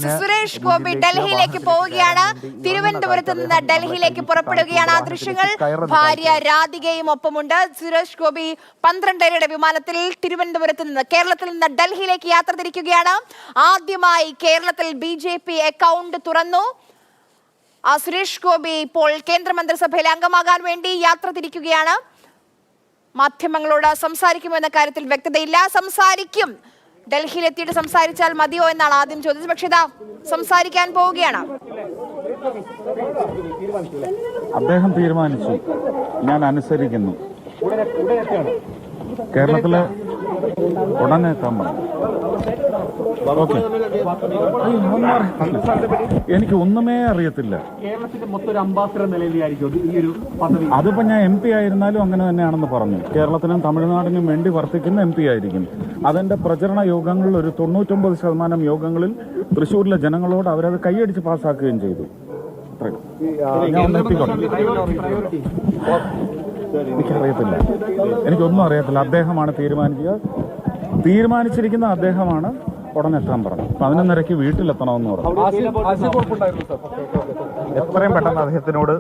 സുരേഷ് ഗോപി ഡൽഹിയിലേക്ക് പോവുകയാണ്. തിരുവനന്തപുരത്ത് നിന്ന് ഡൽഹിയിലേക്ക് പുറപ്പെടുകയാണ്. ആ ദൃശ്യങ്ങൾ ഭാര്യ രാധികയും ഒപ്പമുണ്ട്. സുരേഷ് ഗോപി 12:30 വിമാനത്തിൽ തിരുവനന്തപുരത്ത് നിന്ന് കേരളത്തിൽ നിന്ന് ഡൽഹിയിലേക്ക് യാത്ര തിരിക്കുകയാണ്. ആദ്യമായി കേരളത്തിൽ BJP അക്കൗണ്ട് തുറന്നു. സുരേഷ് ഗോപി ഇപ്പോൾ കേന്ദ്രമന്ത്രിസഭയിലെ അംഗമാകാൻ വേണ്ടി യാത്ര തിരിക്കുകയാണ്. മാധ്യമങ്ങളോട് സംസാരിക്കുമെന്ന കാര്യത്തിൽ വ്യക്തതയില്ല. സംസാരിക്കും, ഡൽഹിയിലെത്തിയിട്ട് സംസാരിച്ചാൽ മതിയോ എന്നാണ് ആദ്യം ചോദിച്ചത്. പക്ഷേ ഇതാ സംസാരിക്കാൻ പോവുകയാണ്. അദ്ദേഹം തീരുമാനിച്ചു, ഞാൻ അനുസരിക്കുന്നു. കേരളത്തിലെ ഉടനെ എത്താൻ പറഞ്ഞു. ഓക്കെ, എനിക്ക് ഒന്നുമേ അറിയത്തില്ല. അതിപ്പോ ഞാൻ MP ആയിരുന്നാലും അങ്ങനെ തന്നെയാണെന്ന് പറഞ്ഞു. കേരളത്തിനും തമിഴ്നാടിനും വേണ്ടി വർത്തിക്കുന്ന MP ആയിരിക്കും. അതിന്റെ പ്രചരണ യോഗങ്ങളിൽ ഒരു 99% യോഗങ്ങളിൽ തൃശ്ശൂരിലെ ജനങ്ങളോട് അവരത് കൈയടിച്ച് പാസ്സാക്കുകയും ചെയ്തു. എനിക്കറിയത്തില്ല, എനിക്കൊന്നും അറിയത്തില്ല. അദ്ദേഹമാണ് തീരുമാനിച്ചിരിക്കുന്ന അദ്ദേഹമാണ് ഉടനെ എത്താൻ പറഞ്ഞു. 11:30 വീട്ടിലെത്തണമെന്ന് പറഞ്ഞു. എത്രയും പെട്ടെന്ന് അദ്ദേഹത്തിനോട്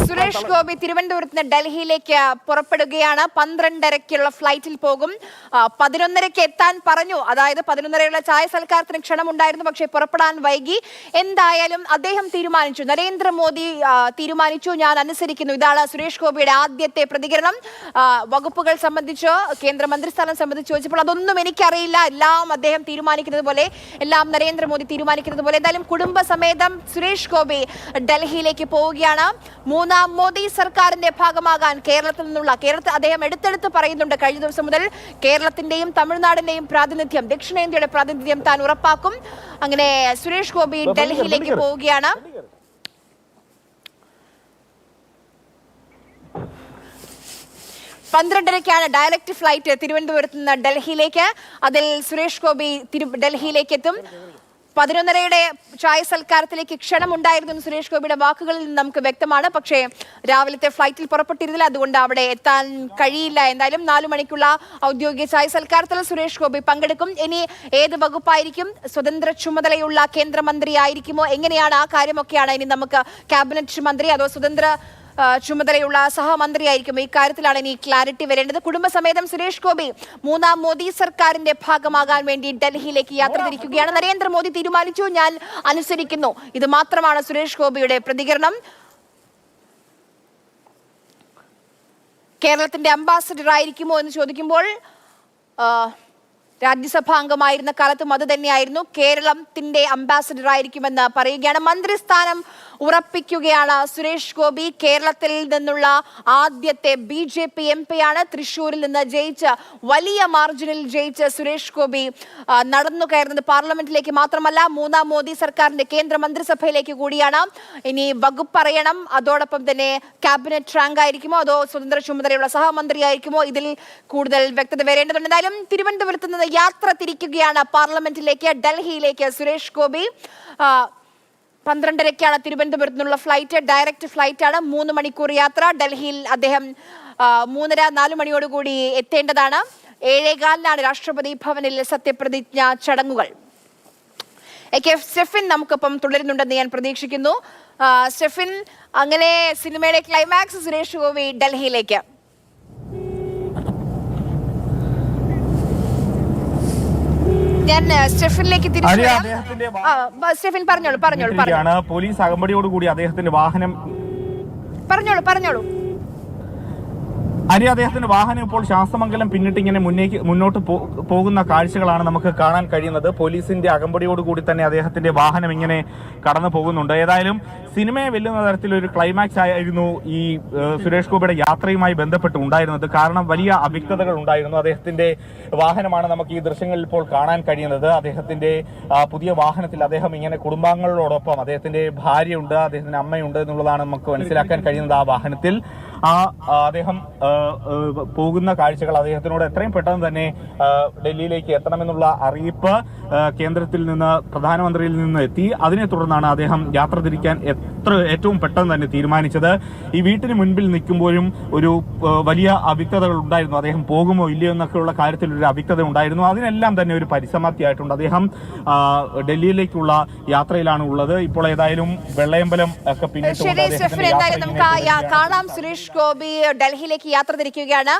സുരേഷ് ഗോപി തിരുവനന്തപുരത്ത് നിന്ന് ഡൽഹിയിലേക്ക് പുറപ്പെടുകയാണ്. 12:30 ഫ്ലൈറ്റിൽ പോകും. 11:00 എത്താൻ പറഞ്ഞു. അതായത് 11:30 ചായ സൽക്കാരത്തിന് ക്ഷണമുണ്ടായിരുന്നു, പക്ഷേ പുറപ്പെടാൻ വൈകി. എന്തായാലും അദ്ദേഹം തീരുമാനിച്ചു, നരേന്ദ്രമോദി തീരുമാനിച്ചു, ഞാൻ അനുസരിക്കുന്നു. ഇതാണ് സുരേഷ് ഗോപിയുടെ ആദ്യത്തെ പ്രതികരണം. വകുപ്പുകൾ സംബന്ധിച്ചോ കേന്ദ്രമന്ത്രിസ്ഥാനം സംബന്ധിച്ച് ചോദിച്ചപ്പോൾ അതൊന്നും എനിക്കറിയില്ല, എല്ലാം അദ്ദേഹം തീരുമാനിക്കുന്നത് പോലെ, എല്ലാം നരേന്ദ്രമോദി തീരുമാനിക്കുന്നത് പോലെ. എന്തായാലും കുടുംബസമേതം സുരേഷ് ഗോപി ഡൽഹിയിലേക്ക് പോവുകയാണ്. മൂന്നാം മോദി സർക്കാരിന്റെ ഭാഗമാകാൻ കേരളത്തിൽ അദ്ദേഹം എടുത്തെടുത്ത് പറയുന്നുണ്ട്. കഴിഞ്ഞ ദിവസം മുതൽ കേരളത്തിന്റെയും തമിഴ്നാടിന്റെയും പ്രാതിനിധ്യം, ദക്ഷിണേന്ത്യയുടെ പ്രാതിനിധ്യം താൻ ഉറപ്പാക്കും. അങ്ങനെ സുരേഷ് ഗോപി ഡൽഹിയിലേക്ക് പോവുകയാണ്. പന്ത്രണ്ടരയ്ക്കാണ് ഡയറക്റ്റ് ഫ്ലൈറ്റ് തിരുവനന്തപുരത്ത് നിന്ന് ഡൽഹിയിലേക്ക്. അതിൽ സുരേഷ് ഗോപി ഡൽഹിയിലേക്ക് എത്തും. 11:30 ചായ സൽക്കാരത്തിലേക്ക് ക്ഷണമുണ്ടായിരുന്നു സുരേഷ് ഗോപിയുടെ വാക്കുകളിൽ നിന്ന് നമുക്ക് വ്യക്തമാണ്. പക്ഷേ രാവിലത്തെ ഫ്ലൈറ്റിൽ പുറപ്പെട്ടിരുന്നില്ല, അതുകൊണ്ട് അവിടെ എത്താൻ കഴിയില്ല. എന്തായാലും 4 മണിക്കുള്ള ഔദ്യോഗിക ചായ സൽക്കാരത്തിൽ സുരേഷ് ഗോപി പങ്കെടുക്കും. ഇനി ഏത് വകുപ്പായിരിക്കും, സ്വതന്ത്ര ചുമതലയുള്ള കേന്ദ്രമന്ത്രി ആയിരിക്കുമോ, എങ്ങനെയാണ് ആ കാര്യമൊക്കെയാണ് ഇനി നമുക്ക് ക്യാബിനറ്റ് മന്ത്രി അതോ സ്വതന്ത്ര ചുമതലയുള്ള സഹമന്ത്രിയായിരിക്കും, ഈ കാര്യത്തിലാണ് ഇനി ക്ലാരിറ്റി വരേണ്ടത്. കുടുംബസമേതം സുരേഷ് ഗോപി മൂന്നാം മോദി സർക്കാരിന്റെ ഭാഗമാകാൻ വേണ്ടി ഡൽഹിയിലേക്ക് യാത്ര തിരിക്കുകയാണ്. നരേന്ദ്രമോദി തീരുമാനിച്ചു, ഞാൻ അനുസരിക്കുന്നു. ഇത് മാത്രമാണ് സുരേഷ് ഗോപിയുടെ പ്രതികരണം. കേരളത്തിന്റെ അംബാസഡർ ആയിരിക്കുമോ എന്ന് ചോദിക്കുമ്പോൾ രാജ്യസഭാ അംഗമായിരുന്ന കാലത്തും അത് തന്നെയായിരുന്നു. കേരളത്തിന്റെ അംബാസഡർ ആയിരിക്കുമെന്ന് പറയുകയാണ്. മന്ത്രിസ്ഥാനം ഉറപ്പിക്കുകയാണ് സുരേഷ് ഗോപി. കേരളത്തിൽ നിന്നുള്ള ആദ്യത്തെ BJP MP ആണ്. തൃശ്ശൂരിൽ നിന്ന് വലിയ മാർജിനിൽ ജയിച്ച് സുരേഷ് ഗോപി നടന്നു കയറുന്നത് പാർലമെന്റിലേക്ക് മാത്രമല്ല, മൂന്നാം മോദി സർക്കാരിന്റെ കേന്ദ്രമന്ത്രിസഭയിലേക്ക് കൂടിയാണ്. ഇനി വകുപ്പ് അറിയണം, അതോടൊപ്പം തന്നെ ക്യാബിനറ്റ് റാങ്ക് ആയിരിക്കുമോ അതോ സ്വതന്ത്ര ചുമതലയുള്ള സഹമന്ത്രി ആയിരിക്കുമോ, ഇതിൽ കൂടുതൽ വ്യക്തത വരേണ്ടതുണ്ട്. എന്തായാലും തിരുവനന്തപുരത്ത് നിന്ന് യാത്ര തിരിക്കുകയാണ് പാർലമെന്റിലേക്ക്, ഡൽഹിയിലേക്ക് സുരേഷ് ഗോപി. 12:30 തിരുവനന്തപുരത്ത് നിന്നുള്ള ഫ്ലൈറ്റ്, ഡയറക്റ്റ് ഫ്ലൈറ്റ് ആണ്. 3 മണിക്കൂർ യാത്ര. ഡൽഹിയിൽ അദ്ദേഹം 3:30-4 മണിയോടുകൂടി എത്തേണ്ടതാണ്. 7:15 രാഷ്ട്രപതി ഭവനിൽ സത്യപ്രതിജ്ഞ ചടങ്ങുകൾ. സ്റ്റെഫിൻ നമുക്കൊപ്പം തുടരുന്നുണ്ടെന്ന് ഞാൻ പ്രതീക്ഷിക്കുന്നു. സ്റ്റെഫിൻ, അങ്ങനെ സിനിമയുടെ ക്ലൈമാക്സ്, സുരേഷ് ഗോപി ഡൽഹിയിലേക്ക്. പോലീസ് അകമ്പടിയോടുകൂടി അദ്ദേഹത്തിന്റെ വാഹനം പറഞ്ഞോളൂ. അദ്ദേഹത്തിന്റെ വാഹനം ഇപ്പോൾ ശാസ്തമംഗലം പിന്നിട്ട് ഇങ്ങനെ മുന്നോട്ട് പോകുന്ന കാഴ്ചകളാണ് നമുക്ക് കാണാൻ കഴിയുന്നത്. പോലീസിന്റെ അകമ്പടിയോടുകൂടി തന്നെ അദ്ദേഹത്തിന്റെ വാഹനം ഇങ്ങനെ കടന്നു പോകുന്നുണ്ട്. ഏതായാലും സിനിമയെ വെല്ലുന്ന തരത്തിലൊരു ക്ലൈമാക്സ് ആയിരുന്നു ഈ സുരേഷ് ഗോപിയുടെ യാത്രയുമായി ബന്ധപ്പെട്ട് ഉണ്ടായിരുന്നത്. കാരണം വലിയ അവ്യക്തതകൾ ഉണ്ടായിരുന്നു. അദ്ദേഹത്തിന്റെ വാഹനമാണ് നമുക്ക് ഈ ദൃശ്യങ്ങളിൽ ഇപ്പോൾ കാണാൻ കഴിയുന്നത്. അദ്ദേഹത്തിന്റെ പുതിയ വാഹനത്തിൽ അദ്ദേഹം ഇങ്ങനെ കുടുംബാംഗങ്ങളോടൊപ്പം, അദ്ദേഹത്തിന്റെ ഭാര്യയുണ്ട്, അദ്ദേഹത്തിന്റെ അമ്മയുണ്ട് എന്നുള്ളതാണ് നമുക്ക് മനസ്സിലാക്കാൻ കഴിയുന്നത്. ആ വാഹനത്തിൽ അദ്ദേഹം പോകുന്ന കാഴ്ചകൾ, അദ്ദേഹത്തിനോട് എത്രയും പെട്ടെന്ന് തന്നെ ഡൽഹിയിലേക്ക് എത്തണമെന്നുള്ള അറിയിപ്പ് കേന്ദ്രത്തിൽ നിന്ന്, പ്രധാനമന്ത്രിയിൽ നിന്ന് എത്തി. അതിനെ തുടർന്നാണ് അദ്ദേഹം യാത്ര തിരിക്കാൻ ഏറ്റവും പെട്ടെന്ന് തന്നെ തീരുമാനിച്ചത്. ഈ വീട്ടിന് മുൻപിൽ നിൽക്കുമ്പോഴും ഒരു വലിയ അവ്യക്തതകൾ ഉണ്ടായിരുന്നു. അദ്ദേഹം പോകുമോ ഇല്ലയോ എന്നൊക്കെയുള്ള കാര്യത്തിൽ ഒരു അവ്യക്തത ഉണ്ടായിരുന്നു. അതിനെല്ലാം തന്നെ ഒരു പരിസമാപ്തിയായിട്ടുണ്ട്. അദ്ദേഹം ഡൽഹിയിലേക്കുള്ള യാത്രയിലാണ് ഉള്ളത്. ഇപ്പോൾ ഏതായാലും വെള്ളയമ്പലം ഒക്കെ ശരി, നമുക്ക് കാണാം. സുരേഷ് ഗോപി ഡൽഹിയിലേക്ക് യാത്ര തിരിക്കുകയാണ്.